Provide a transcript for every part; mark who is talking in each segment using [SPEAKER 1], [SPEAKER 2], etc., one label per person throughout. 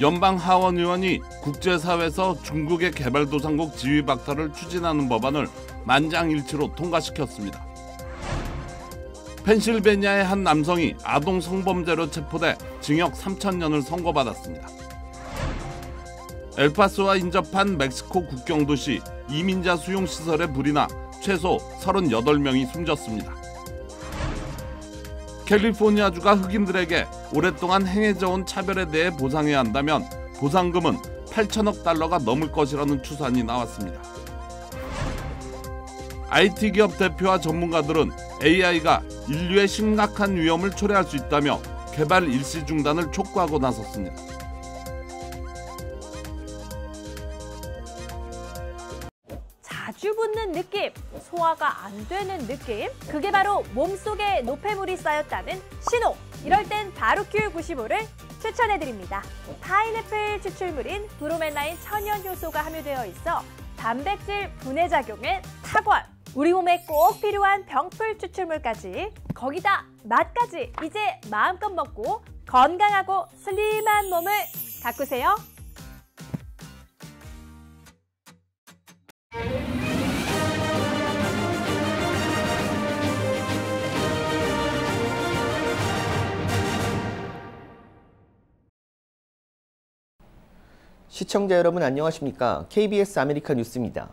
[SPEAKER 1] 연방 하원 의원이 국제사회에서 중국의 개발도상국 지위 박탈을 추진하는 법안을 만장일치로 통과시켰습니다. 펜실베니아의 한 남성이 아동 성범죄로 체포돼 징역 3,000년을 선고받았습니다. 엘파소와 인접한 멕시코 국경도시 이민자 수용시설에 불이 나 최소 38명이 숨졌습니다. 캘리포니아주가 흑인들에게 오랫동안 행해져온 차별에 대해 보상해야 한다면 보상금은 8천억 달러가 넘을 것이라는 추산이 나왔습니다. IT 기업 대표와 전문가들은 AI가 인류의 심각한 위험을 초래할 수 있다며 개발 일시 중단을 촉구하고 나섰습니다.
[SPEAKER 2] 자주 붓는 느낌, 소화가 안 되는 느낌, 그게 바로 몸속에 노폐물이 쌓였다는 신호. 이럴 땐 바로큐 95를 추천해드립니다. 파인애플 추출물인 브로멜라인 천연 효소가 함유되어 있어 단백질 분해 작용에 탁월. 우리 몸에 꼭 필요한 병풀 추출물까지, 거기다 맛까지 이제 마음껏 먹고 건강하고 슬림한 몸을 가꾸세요.
[SPEAKER 3] 시청자 여러분 안녕하십니까? KBS 아메리카 뉴스입니다.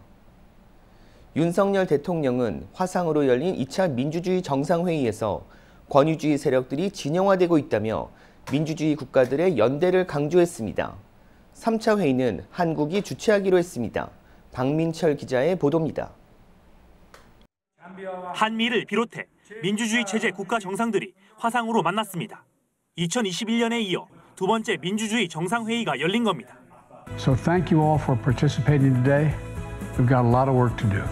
[SPEAKER 3] 윤석열 대통령은 화상으로 열린 2차 민주주의 정상회의에서 권위주의 세력들이 진영화되고 있다며 민주주의 국가들의 연대를 강조했습니다. 3차 회의는 한국이 주최하기로 했습니다. 박민철 기자의 보도입니다.
[SPEAKER 4] 한미를 비롯해 민주주의 체제 국가 정상들이 화상으로 만났습니다. 2021년에 이어 두 번째 민주주의 정상회의가 열린 겁니다.
[SPEAKER 5] So thank you all for participating today. We've got a lot of work to do.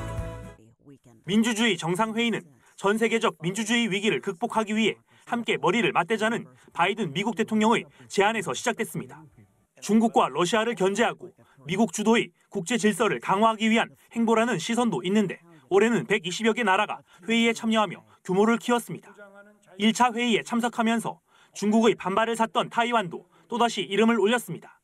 [SPEAKER 4] 민주주의 정상회의는 전 세계적 민주주의 위기를 극복하기 위해 함께 머리를 맞대자는 바이든 미국 대통령의 제안에서 시작됐습니다. 중국과 러시아를 견제하고 미국 주도의 국제 질서를 강화하기 위한 행보라는 시선도 있는데 올해는 120여 개 나라가 회의에 참여하며 규모를 키웠습니다. 1차 회의에 참석하면서 중국의 반발을 샀던 타이완도 또다시 이름을 올렸습니다.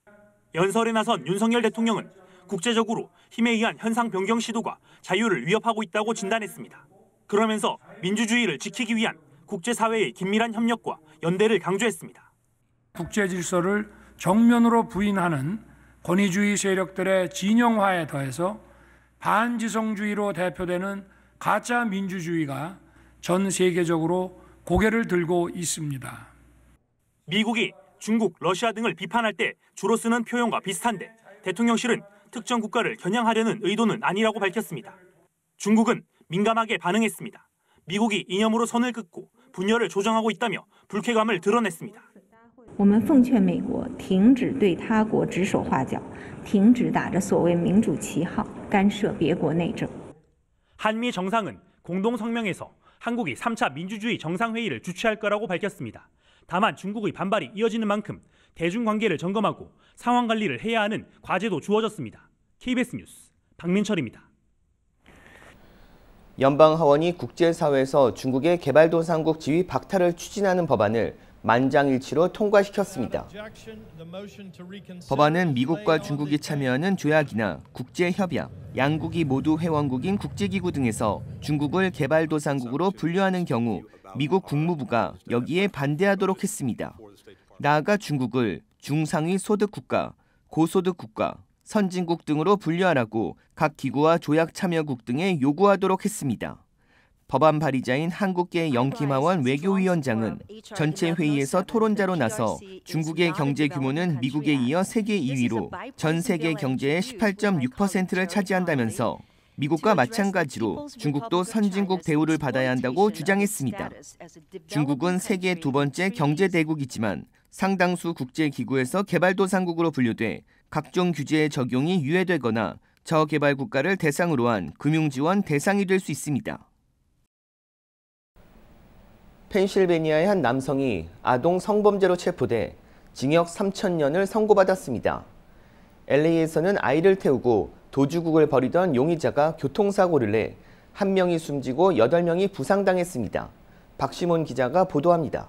[SPEAKER 4] 연설에 나선 윤석열 대통령은 국제적으로 힘에 의한 현상 변경 시도가 자유를 위협하고 있다고 진단했습니다. 그러면서 민주주의를 지키기 위한 국제사회의 긴밀한 협력과 연대를 강조했습니다.
[SPEAKER 6] 국제 질서를 정면으로 부인하는 권위주의 세력들의 진영화에 더해서 반지성주의로 대표되는 가짜 민주주의가 전 세계적으로 고개를 들고 있습니다.
[SPEAKER 4] 미국이 중국, 러시아 등을 비판할 때 주로 쓰는 표현과 비슷한데 대통령실은 특정 국가를 겨냥하려는 의도는 아니라고 밝혔습니다. 중국은 민감하게 반응했습니다. 미국이 이념으로 선을 긋고 분열을 조장하고 있다며 불쾌감을 드러냈습니다.
[SPEAKER 7] 我们奉劝美国停止对他国指手画脚，停止打着所谓民主旗号干涉别国内政。
[SPEAKER 4] 한미 정상은 공동 성명에서 한국이 3차 민주주의 정상회의를 주최할 거라고 밝혔습니다. 다만 중국의 반발이 이어지는 만큼 대중관계를 점검하고 상황 관리를 해야 하는 과제도 주어졌습니다. KBS 뉴스 박민철입니다.
[SPEAKER 3] 연방하원이 국제사회에서 중국의 개발도상국 지위 박탈을 추진하는 법안을 만장일치로 통과시켰습니다. 법안은 미국과 중국이 참여하는 조약이나 국제협약, 양국이 모두 회원국인 국제기구 등에서 중국을 개발도상국으로 분류하는 경우 미국 국무부가 여기에 반대하도록 했습니다. 나아가 중국을 중상위 소득국가, 고소득국가, 선진국 등으로 분류하라고 각 기구와 조약 참여국 등에 요구하도록 했습니다. 법안 발의자인 한국계 영김하원 외교위원장은 전체 회의에서 토론자로 나서 중국의 경제 규모는 미국에 이어 세계 2위로 전 세계 경제의 18.6%를 차지한다면서 미국과 마찬가지로 중국도 선진국 대우를 받아야 한다고 주장했습니다. 중국은 세계 두 번째 경제 대국이지만 상당수 국제기구에서 개발도상국으로 분류돼 각종 규제의 적용이 유예되거나 저개발 국가를 대상으로 한 금융지원 대상이 될 수 있습니다. 펜실베니아의 한 남성이 아동 성범죄로 체포돼 징역 3,000년을 선고받았습니다. LA에서는 아이를 태우고 도주국을 벌이던 용의자가 교통사고를 내 1명이 숨지고 8명이 부상당했습니다. 박시몬 기자가 보도합니다.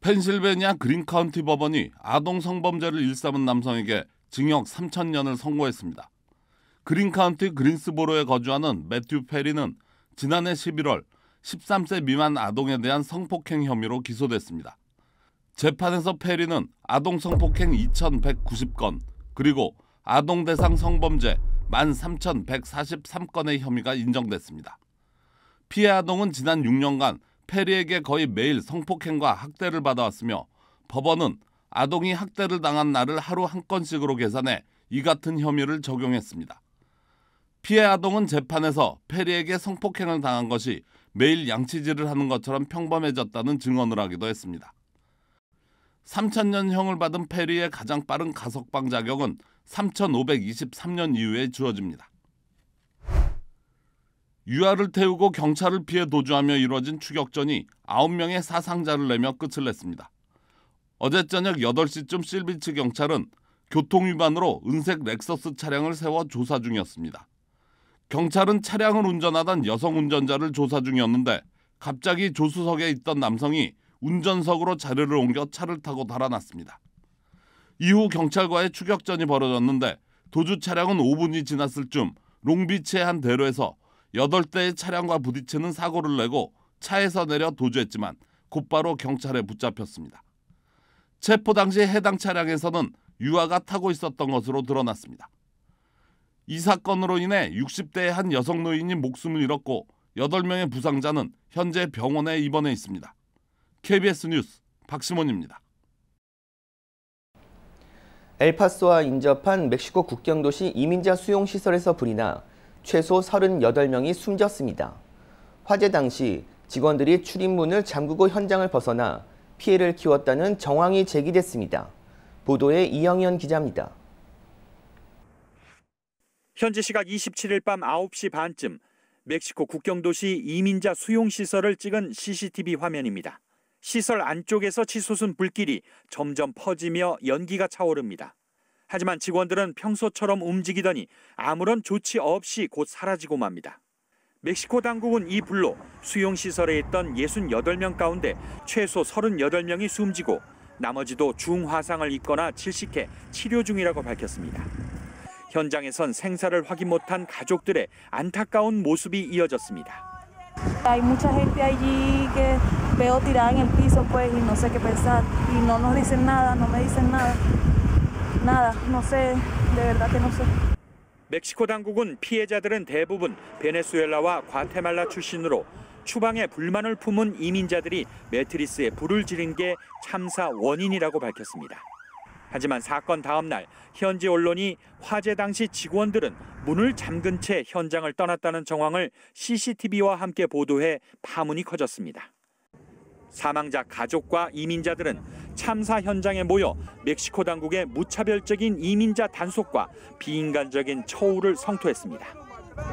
[SPEAKER 1] 펜실베니아 그린카운티 법원이 아동 성범죄를 일삼은 남성에게 징역 3,000년을 선고했습니다. 그린카운티 그린스보로에 거주하는 매튜 페리는 지난해 11월 13세 미만 아동에 대한 성폭행 혐의로 기소됐습니다. 재판에서 페리는 아동 성폭행 2,190건 그리고 아동 대상 성범죄 13,143건의 혐의가 인정됐습니다. 피해 아동은 지난 6년간 페리에게 거의 매일 성폭행과 학대를 받아왔으며 법원은 아동이 학대를 당한 날을 하루 한 건씩으로 계산해 이 같은 혐의를 적용했습니다. 피해 아동은 재판에서 페리에게 성폭행을 당한 것이 매일 양치질을 하는 것처럼 평범해졌다는 증언을 하기도 했습니다. 3,000년형을 받은 페리의 가장 빠른 가석방 자격은 3,523년 이후에 주어집니다. 유아를 태우고 경찰을 피해 도주하며 이뤄진 추격전이 9명의 사상자를 내며 끝을 냈습니다. 어제 저녁 8시쯤 실비치 경찰은 교통위반으로 은색 렉서스 차량을 세워 조사 중이었습니다. 경찰은 차량을 운전하던 여성 운전자를 조사 중이었는데 갑자기 조수석에 있던 남성이 운전석으로 자리를 옮겨 차를 타고 달아났습니다. 이후 경찰과의 추격전이 벌어졌는데 도주 차량은 5분이 지났을 즈음 롱비치의 한 대로에서 8대의 차량과 부딪히는 사고를 내고 차에서 내려 도주했지만 곧바로 경찰에 붙잡혔습니다. 체포 당시 해당 차량에서는 유아가 타고 있었던 것으로 드러났습니다. 이 사건으로 인해 60대의 한 여성 노인이 목숨을 잃었고 8명의 부상자는 현재 병원에 입원해 있습니다. KBS 뉴스 박시몬입니다.
[SPEAKER 3] 엘파소와 인접한 멕시코 국경도시 이민자 수용시설에서 불이 나 최소 38명이 숨졌습니다. 화재 당시 직원들이 출입문을 잠그고 현장을 벗어나 피해를 키웠다는 정황이 제기됐습니다. 보도에 이영현 기자입니다.
[SPEAKER 4] 현지 시각 27일 밤 9시 반쯤 멕시코 국경도시 이민자 수용시설을 찍은 CCTV 화면입니다. 시설 안쪽에서 치솟은 불길이 점점 퍼지며 연기가 차오릅니다. 하지만 직원들은 평소처럼 움직이더니 아무런 조치 없이 곧 사라지고 맙니다. 멕시코 당국은 이 불로 수용시설에 있던 68명 가운데 최소 38명이 숨지고 나머지도 중화상을 입거나 질식해 치료 중이라고 밝혔습니다. 현장에선 생사를 확인 못한 가족들의 안타까운 모습이 이어졌습니다.
[SPEAKER 8] Hay mucha gente allí que veo tirada en el piso pues y no sé qué pensar y no nos dicen nada, no me dicen nada. Nada, no sé, de verdad que no sé.
[SPEAKER 4] 멕시코 당국은 피해자들은 대부분 베네수엘라와 과테말라 출신으로 추방에 불만을 품은 이민자들이 매트리스에 불을 지른 게 참사 원인이라고 밝혔습니다. 하지만 사건 다음 날 현지 언론이 화재 당시 직원들은 문을 잠근 채 현장을 떠났다는 정황을 CCTV와 함께 보도해 파문이 커졌습니다. 사망자 가족과 이민자들은 참사 현장에 모여 멕시코 당국의 무차별적인 이민자 단속과 비인간적인 처우를 성토했습니다.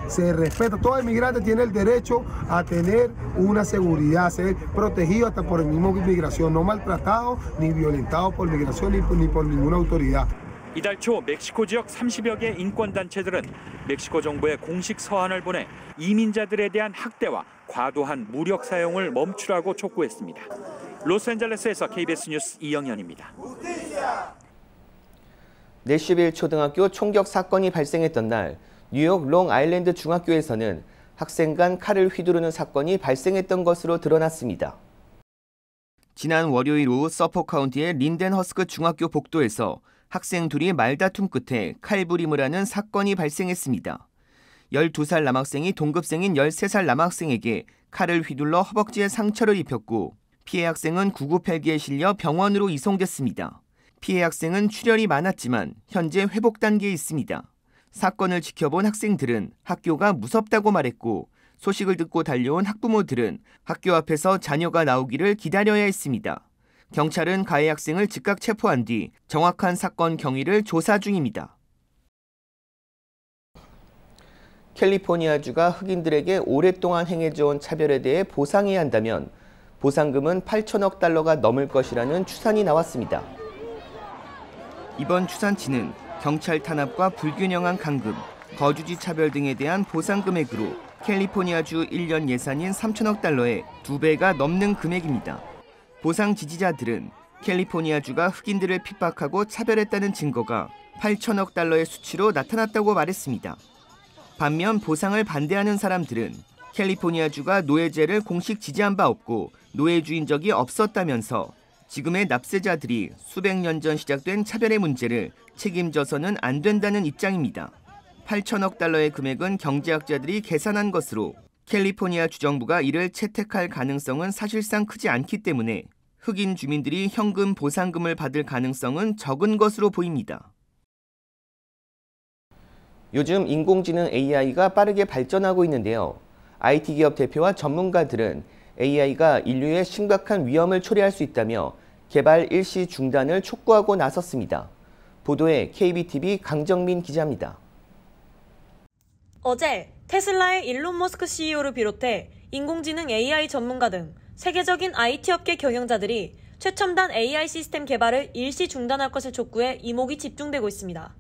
[SPEAKER 9] Se respeta, todo inmigrante tiene el derecho a tener una seguridad, ser protegido hasta por el mismo inmigración, no maltratado ni violentado por migración ni por ninguna autoridad.
[SPEAKER 4] 이달 초 멕시코 지역 30여 개 인권단체들은 멕시코 정부에 공식 서한을 보내 이민자들에 대한 학대와 과도한 무력 사용을 멈추라고 촉구했습니다. 로스앤젤레스에서 KBS 뉴스 이영현입니다.
[SPEAKER 3] 내슈빌 초등학교 총격 사건이 발생했던 날 뉴욕 롱아일랜드 중학교에서는 학생 간 칼을 휘두르는 사건이 발생했던 것으로 드러났습니다. 지난 월요일 오후 서포 카운티의 린덴 허스크 중학교 복도에서 학생 둘이 말다툼 끝에 칼부림을 하는 사건이 발생했습니다. 12살 남학생이 동급생인 13살 남학생에게 칼을 휘둘러 허벅지에 상처를 입혔고 피해 학생은 구급 헬기에 실려 병원으로 이송됐습니다. 피해 학생은 출혈이 많았지만 현재 회복 단계에 있습니다. 사건을 지켜본 학생들은 학교가 무섭다고 말했고 소식을 듣고 달려온 학부모들은 학교 앞에서 자녀가 나오기를 기다려야 했습니다. 경찰은 가해 학생을 즉각 체포한 뒤 정확한 사건 경위를 조사 중입니다. 캘리포니아주가 흑인들에게 오랫동안 행해져온 차별에 대해 보상해야 한다면 보상금은 8천억 달러가 넘을 것이라는 추산이 나왔습니다. 이번 추산치는 경찰 탄압과 불균형한 감금, 거주지 차별 등에 대한 보상 금액으로 캘리포니아주 1년 예산인 3천억 달러의 2배가 넘는 금액입니다. 보상 지지자들은 캘리포니아주가 흑인들을 핍박하고 차별했다는 증거가 8천억 달러의 수치로 나타났다고 말했습니다. 반면 보상을 반대하는 사람들은 캘리포니아주가 노예제를 공식 지지한 바 없고 노예주인 적이 없었다면서 지금의 납세자들이 수백 년 전 시작된 차별의 문제를 책임져서는 안 된다는 입장입니다. 8천억 달러의 금액은 경제학자들이 계산한 것으로 캘리포니아 주정부가 이를 채택할 가능성은 사실상 크지 않기 때문에 흑인 주민들이 현금 보상금을 받을 가능성은 적은 것으로 보입니다. 요즘 인공지능 AI가 빠르게 발전하고 있는데요. IT 기업 대표와 전문가들은 AI가 인류의 심각한 위험을 초래할 수 있다며 개발 일시 중단을 촉구하고 나섰습니다. 보도에 KBTV 강정민 기자입니다.
[SPEAKER 10] 어제 테슬라의 일론 머스크 CEO를 비롯해 인공지능 AI 전문가 등 세계적인 IT 업계 경영자들이 최첨단 AI 시스템 개발을 일시 중단할 것을 촉구해 이목이 집중되고 있습니다.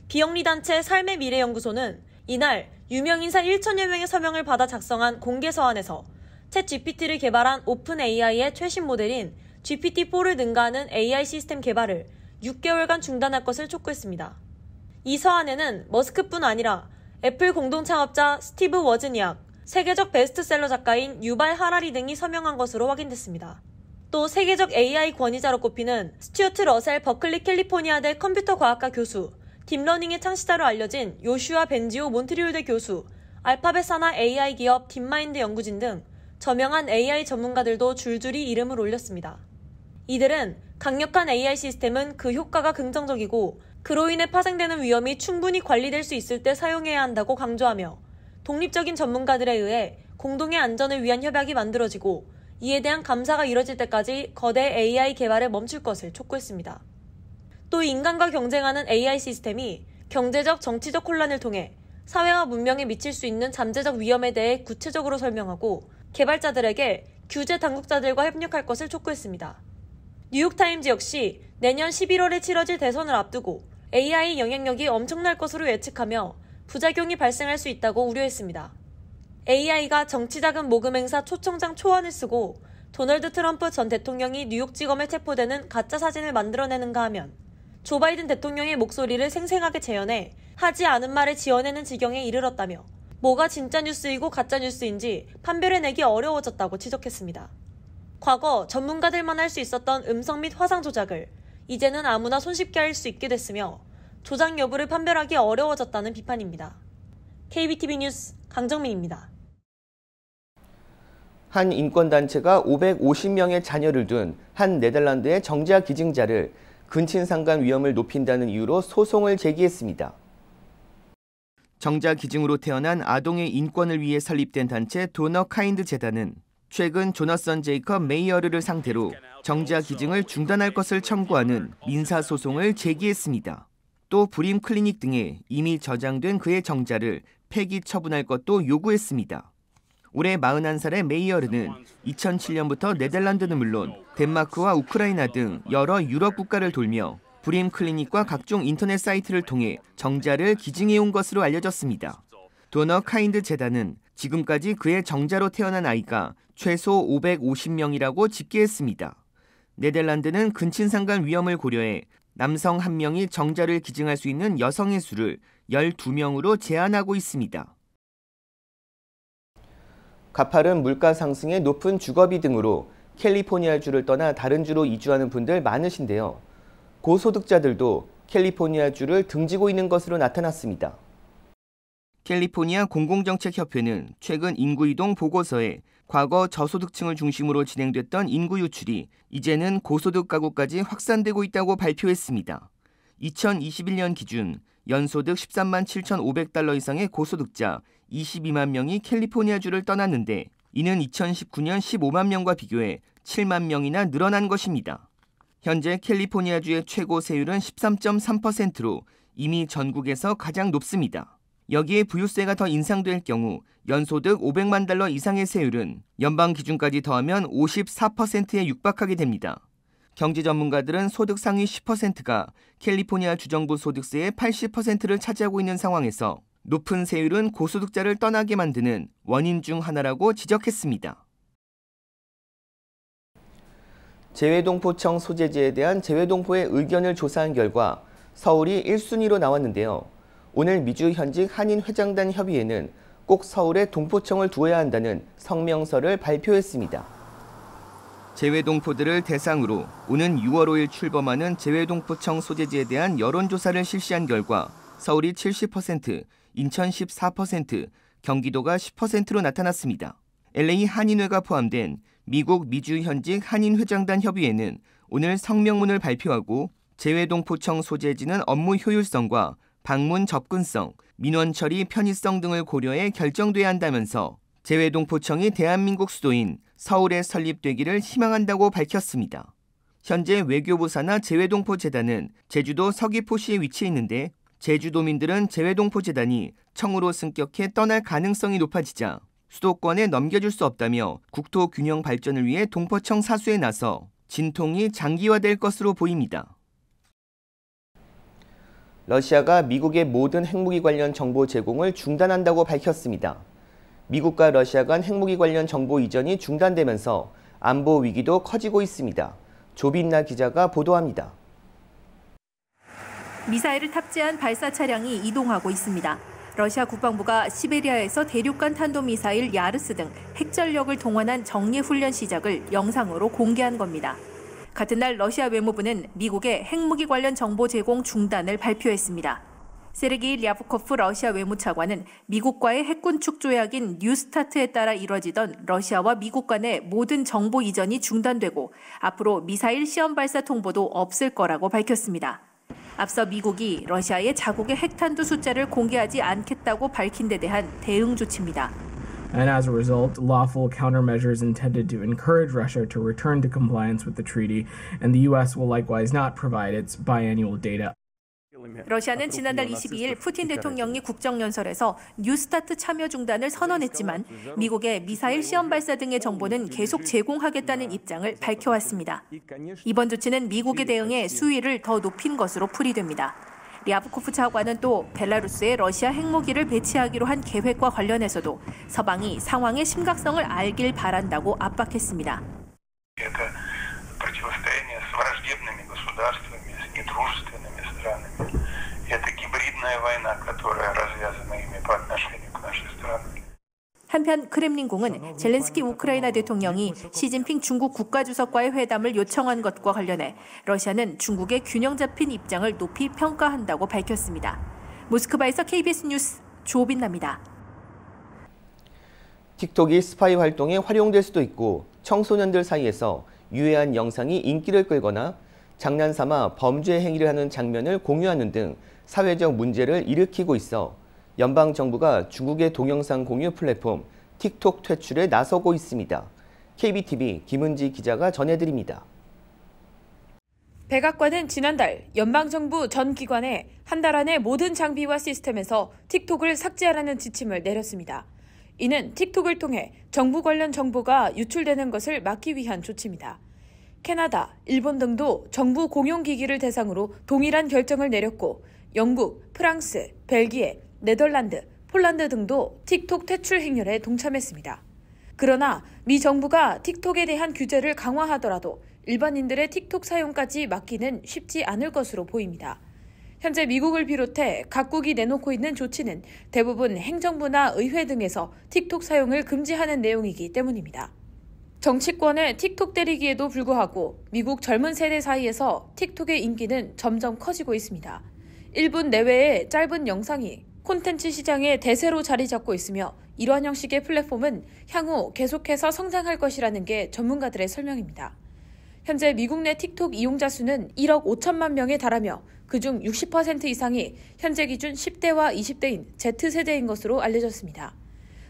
[SPEAKER 10] 비영리 단체 삶의 미래 연구소는 이날 유명 인사 1천여 명의 서명을 받아 작성한 공개 서한에서 챗GPT를 개발한 오픈 AI의 최신 모델인 GPT-4를 능가하는 AI 시스템 개발을 6개월간 중단할 것을 촉구했습니다. 이 서한에는 머스크뿐 아니라 애플 공동 창업자 스티브 워즈니악, 세계적 베스트셀러 작가인 유발 하라리 등이 서명한 것으로 확인됐습니다. 또 세계적 AI 권위자로 꼽히는 스튜어트 러셀 버클리 캘리포니아대 컴퓨터 과학과 교수, 딥러닝의 창시자로 알려진 요슈아 벤지오 몬트리올대 교수, 알파벳 산하 AI 기업 딥마인드 연구진 등 저명한 AI 전문가들도 줄줄이 이름을 올렸습니다. 이들은 강력한 AI 시스템은 그 효과가 긍정적이고 그로 인해 파생되는 위험이 충분히 관리될 수 있을 때 사용해야 한다고 강조하며 독립적인 전문가들에 의해 공동의 안전을 위한 협약이 만들어지고 이에 대한 감사가 이뤄질 때까지 거대 AI 개발을 멈출 것을 촉구했습니다. 또 인간과 경쟁하는 AI 시스템이 경제적, 정치적 혼란을 통해 사회와 문명에 미칠 수 있는 잠재적 위험에 대해 구체적으로 설명하고 개발자들에게 규제 당국자들과 협력할 것을 촉구했습니다. 뉴욕타임즈 역시 내년 11월에 치러질 대선을 앞두고 AI 영향력이 엄청날 것으로 예측하며 부작용이 발생할 수 있다고 우려했습니다. AI가 정치자금 모금 행사 초청장 초안을 쓰고 도널드 트럼프 전 대통령이 뉴욕지검에 체포되는 가짜 사진을 만들어내는가 하면 조 바이든 대통령의 목소리를 생생하게 재현해 하지 않은 말을 지어내는 지경에 이르렀다며 뭐가 진짜 뉴스이고 가짜 뉴스인지 판별해내기 어려워졌다고 지적했습니다. 과거 전문가들만 할 수 있었던 음성 및 화상 조작을 이제는 아무나 손쉽게 할 수 있게 됐으며 조작 여부를 판별하기 어려워졌다는 비판입니다. KBTV 뉴스 강정민입니다.
[SPEAKER 3] 한 인권단체가 550명의 자녀를 둔 한 네덜란드의 정자 기증자를 근친상간 위험을 높인다는 이유로 소송을 제기했습니다. 정자 기증으로 태어난 아동의 인권을 위해 설립된 단체 도너 카인드 재단은 최근 조나선 제이컵 메이어르를 상대로 정자 기증을 중단할 것을 청구하는 민사소송을 제기했습니다. 또 브림 클리닉 등에 이미 저장된 그의 정자를 폐기 처분할 것도 요구했습니다. 올해 41살의 메이어르는 2007년부터 네덜란드는 물론 덴마크와 우크라이나 등 여러 유럽 국가를 돌며 브림 클리닉과 각종 인터넷 사이트를 통해 정자를 기증해온 것으로 알려졌습니다. 도너 카인드 재단은 지금까지 그의 정자로 태어난 아이가 최소 550명이라고 집계했습니다. 네덜란드는 근친상간 위험을 고려해 남성 1명이 정자를 기증할 수 있는 여성의 수를 12명으로 제한하고 있습니다. 가파른 물가 상승에 높은 주거비 등으로 캘리포니아주를 떠나 다른 주로 이주하는 분들 많으신데요. 고소득자들도 캘리포니아주를 등지고 있는 것으로 나타났습니다. 캘리포니아 공공정책협회는 최근 인구이동 보고서에 과거 저소득층을 중심으로 진행됐던 인구 유출이 이제는 고소득 가구까지 확산되고 있다고 발표했습니다. 2021년 기준 연소득 13만 7,500달러 이상의 고소득자 22만 명이 캘리포니아주를 떠났는데 이는 2019년 15만 명과 비교해 7만 명이나 늘어난 것입니다. 현재 캘리포니아주의 최고 세율은 13.3%로 이미 전국에서 가장 높습니다. 여기에 부유세가 더 인상될 경우 연소득 500만 달러 이상의 세율은 연방 기준까지 더하면 54%에 육박하게 됩니다. 경제 전문가들은 소득 상위 10%가 캘리포니아 주정부 소득세의 80%를 차지하고 있는 상황에서 높은 세율은 고소득자를 떠나게 만드는 원인 중 하나라고 지적했습니다. 재외동포청 소재지에 대한 재외동포의 의견을 조사한 결과 서울이 1순위로 나왔는데요. 오늘 미주 현직 한인회장단 협의회는 꼭 서울에 동포청을 두어야 한다는 성명서를 발표했습니다. 재외동포들을 대상으로 오는 6월 5일 출범하는 재외동포청 소재지에 대한 여론조사를 실시한 결과 서울이 70%, 인천 14%, 경기도가 10%로 나타났습니다. LA 한인회가 포함된 미국 미주 현직 한인회장단 협의회는 오늘 성명문을 발표하고 재외동포청 소재지는 업무 효율성과 방문 접근성, 민원 처리 편의성 등을 고려해 결정돼야 한다면서 재외동포청이 대한민국 수도인 서울에 설립되기를 희망한다고 밝혔습니다. 현재 외교부 산하 재외동포 재단은 제주도 서귀포시에 위치해 있는데 제주도민들은 재외동포 재단이 청으로 승격해 떠날 가능성이 높아지자 수도권에 넘겨줄 수 없다며 국토 균형 발전을 위해 동포청 사수에 나서 진통이 장기화될 것으로 보입니다. 러시아가 미국의 모든 핵무기 관련 정보 제공을 중단한다고 밝혔습니다. 미국과 러시아 간 핵무기 관련 정보 이전이 중단되면서 안보 위기도 커지고 있습니다. 조빈나 기자가 보도합니다.
[SPEAKER 11] 미사일을 탑재한 발사 차량이 이동하고 있습니다. 러시아 국방부가 시베리아에서 대륙간 탄도미사일 야르스 등 핵전력을 동원한 정예훈련 시작을 영상으로 공개한 겁니다. 같은 날 러시아 외무부는 미국의 핵무기 관련 정보 제공 중단을 발표했습니다. 세르게이 랴브코프 러시아 외무차관은 미국과의 핵군 축 조약인 뉴스타트에 따라 이뤄지던 러시아와 미국 간의 모든 정보 이전이 중단되고 앞으로 미사일 시험 발사 통보도 없을 거라고 밝혔습니다. 앞서 미국이 러시아의 자국의 핵탄두 숫자를 공개하지 않겠다고 밝힌 데 대한 대응 조치입니다.
[SPEAKER 12] And as a result, lawful countermeasures intended to encourage Russia to return to compliance with the treaty, and the U.S. will likewise not provide its biannual data.
[SPEAKER 11] 러시아는 지난달 22일 푸틴 대통령이 국정연설에서 뉴스타트 참여 중단을 선언했지만 미국의 미사일 시험 발사 등의 정보는 계속 제공하겠다는 입장을 밝혀왔습니다. 이번 조치는 미국의 대응에 수위를 더 높인 것으로 풀이됩니다. 랴브코프 차관은 또 벨라루스에 러시아 핵무기를 배치하기로 한 계획과 관련해서도 서방이 상황의 심각성을 알길 바란다고 압박했습니다. 한편 크렘린궁은 젤렌스키 우크라이나 대통령이 시진핑 중국 국가주석과의 회담을 요청한 것과 관련해 러시아는 중국의 균형 잡힌 입장을 높이 평가한다고 밝혔습니다. 모스크바에서 KBS 뉴스 조빈나입니다.
[SPEAKER 3] 틱톡이 스파이 활동에 활용될 수도 있고 청소년들 사이에서 유해한 영상이 인기를 끌거나 장난삼아 범죄 행위를 하는 장면을 공유하는 등 사회적 문제를 일으키고 있어 연방정부가 중국의 동영상 공유 플랫폼 틱톡 퇴출에 나서고 있습니다. KBTV 김은지 기자가 전해드립니다.
[SPEAKER 13] 백악관은 지난달 연방정부 전 기관에 한 달 안에 모든 장비와 시스템에서 틱톡을 삭제하라는 지침을 내렸습니다. 이는 틱톡을 통해 정부 관련 정보가 유출되는 것을 막기 위한 조치입니다. 캐나다, 일본 등도 정부 공용기기를 대상으로 동일한 결정을 내렸고 영국, 프랑스, 벨기에, 네덜란드, 폴란드 등도 틱톡 퇴출 행렬에 동참했습니다. 그러나 미 정부가 틱톡에 대한 규제를 강화하더라도 일반인들의 틱톡 사용까지 막기는 쉽지 않을 것으로 보입니다. 현재 미국을 비롯해 각국이 내놓고 있는 조치는 대부분 행정부나 의회 등에서 틱톡 사용을 금지하는 내용이기 때문입니다. 정치권의 틱톡 때리기에도 불구하고 미국 젊은 세대 사이에서 틱톡의 인기는 점점 커지고 있습니다. 1분 내외의 짧은 영상이 콘텐츠 시장의 대세로 자리 잡고 있으며 이러한 형식의 플랫폼은 향후 계속해서 성장할 것이라는 게 전문가들의 설명입니다. 현재 미국 내 틱톡 이용자 수는 1억 5천만 명에 달하며 그중 60% 이상이 현재 기준 10대와 20대인 Z세대인 것으로 알려졌습니다.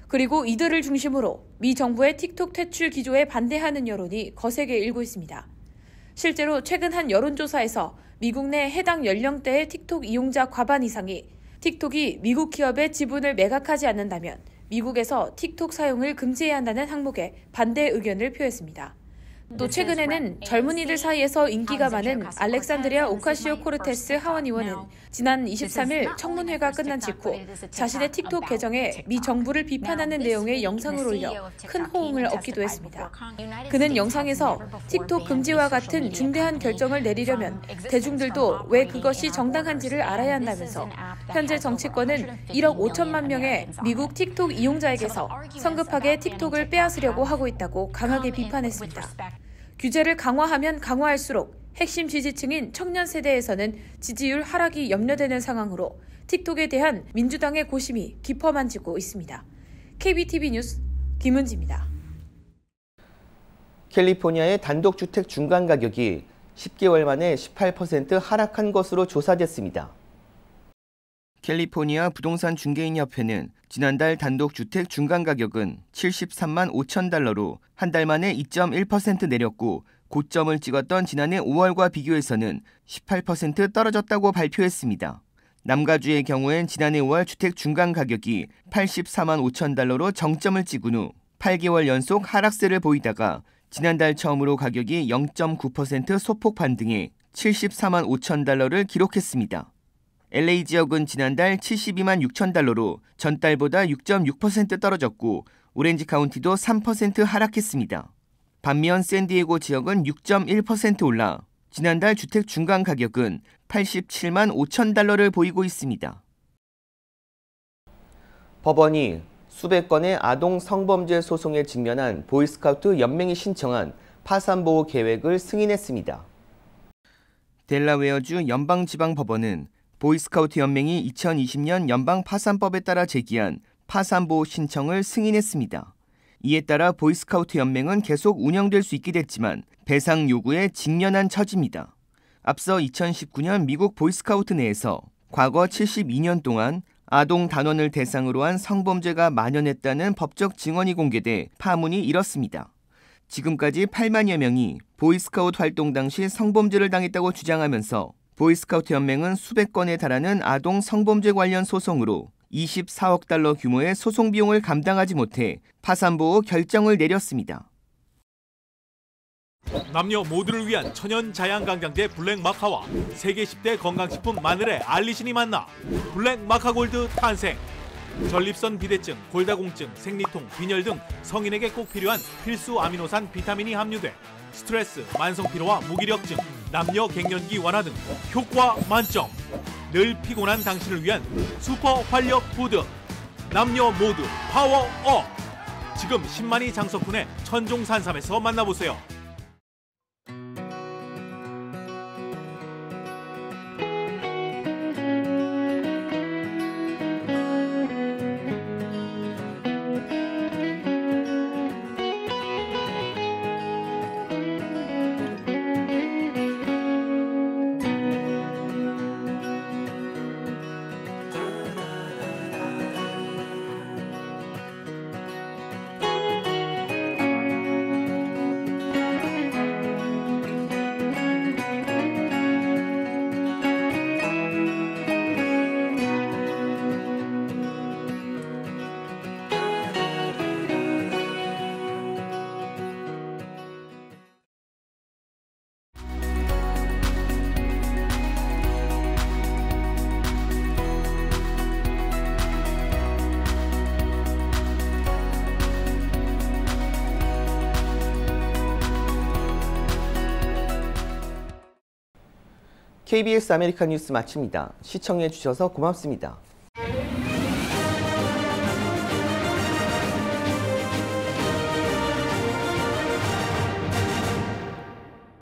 [SPEAKER 13] 그리고 이들을 중심으로 미 정부의 틱톡 퇴출 기조에 반대하는 여론이 거세게 일고 있습니다. 실제로 최근 한 여론조사에서 미국 내 해당 연령대의 틱톡 이용자 과반 이상이 틱톡이 미국 기업의 지분을 매각하지 않는다면 미국에서 틱톡 사용을 금지해야 한다는 항목에 반대 의견을 표했습니다. 또 최근에는 젊은이들 사이에서 인기가 많은 알렉산드리아 오카시오코르테스 하원 의원은 지난 23일 청문회가 끝난 직후 자신의 틱톡 계정에 미 정부를 비판하는 내용의 영상을 올려 큰 호응을 얻기도 했습니다. 그는 영상에서 틱톡 금지와 같은 중대한 결정을 내리려면 대중들도 왜 그것이 정당한지를 알아야 한다면서 현재 정치권은 1억 5천만 명의 미국 틱톡 이용자에게서 성급하게 틱톡을 빼앗으려고 하고 있다고 강하게 비판했습니다. 규제를 강화하면 강화할수록 핵심 지지층인 청년 세대에서는 지지율 하락이 염려되는 상황으로 틱톡에 대한 민주당의 고심이 깊어만지고 있습니다. KBTV 뉴스 김은지입니다.
[SPEAKER 3] 캘리포니아의 단독주택 중간 가격이 10개월 만에 18% 하락한 것으로 조사됐습니다. 캘리포니아 부동산 중개인협회는 지난달 단독주택 중간 가격은 73만 5천 달러로 한 달 만에 2.1% 내렸고 고점을 찍었던 지난해 5월과 비교해서는 18% 떨어졌다고 발표했습니다. 남가주의 경우엔 지난해 5월 주택 중간 가격이 84만 5천 달러로 정점을 찍은 후 8개월 연속 하락세를 보이다가 지난달 처음으로 가격이 0.9% 소폭 반등해 74만 5천 달러를 기록했습니다. LA 지역은 지난달 72만 6천 달러로 전달보다 6.6% 떨어졌고 오렌지 카운티도 3% 하락했습니다. 반면 샌디에고 지역은 6.1% 올라 지난달 주택 중간 가격은 87만 5천 달러를 보이고 있습니다. 법원이 수백 건의 아동 성범죄 소송에 직면한 보이스카우트 연맹이 신청한 파산보호 계획을 승인했습니다. 델라웨어주 연방지방법원은 보이스카우트 연맹이 2020년 연방파산법에 따라 제기한 파산보호 신청을 승인했습니다. 이에 따라 보이스카우트 연맹은 계속 운영될 수 있게 됐지만 배상 요구에 직면한 처지입니다. 앞서 2019년 미국 보이스카우트 내에서 과거 72년 동안 아동 단원을 대상으로 한 성범죄가 만연했다는 법적 증언이 공개돼 파문이 일었습니다. 지금까지 8만여 명이 보이스카우트 활동 당시 성범죄를 당했다고 주장하면서 보이스카우트 연맹은 수백 건에 달하는 아동 성범죄 관련 소송으로 24억 달러 규모의 소송 비용을 감당하지 못해 파산보호 결정을 내렸습니다.
[SPEAKER 14] 남녀 모두를 위한 천연 자양강장제 블랙 마카와 세계 10대 건강식품 마늘의 알리신이 만나 블랙 마카골드 탄생. 전립선 비대증, 골다공증, 생리통, 빈혈 등 성인에게 꼭 필요한 필수 아미노산 비타민이 함유돼 스트레스, 만성피로와 무기력증, 남녀 갱년기 완화 등 효과 만점. 늘 피곤한 당신을 위한 슈퍼 활력 푸드. 남녀 모두 파워업. 지금 10만이 장석훈의 천종산삼에서 만나보세요.
[SPEAKER 3] KBS 아메리칸 뉴스 마칩니다. 시청해 주셔서 고맙습니다.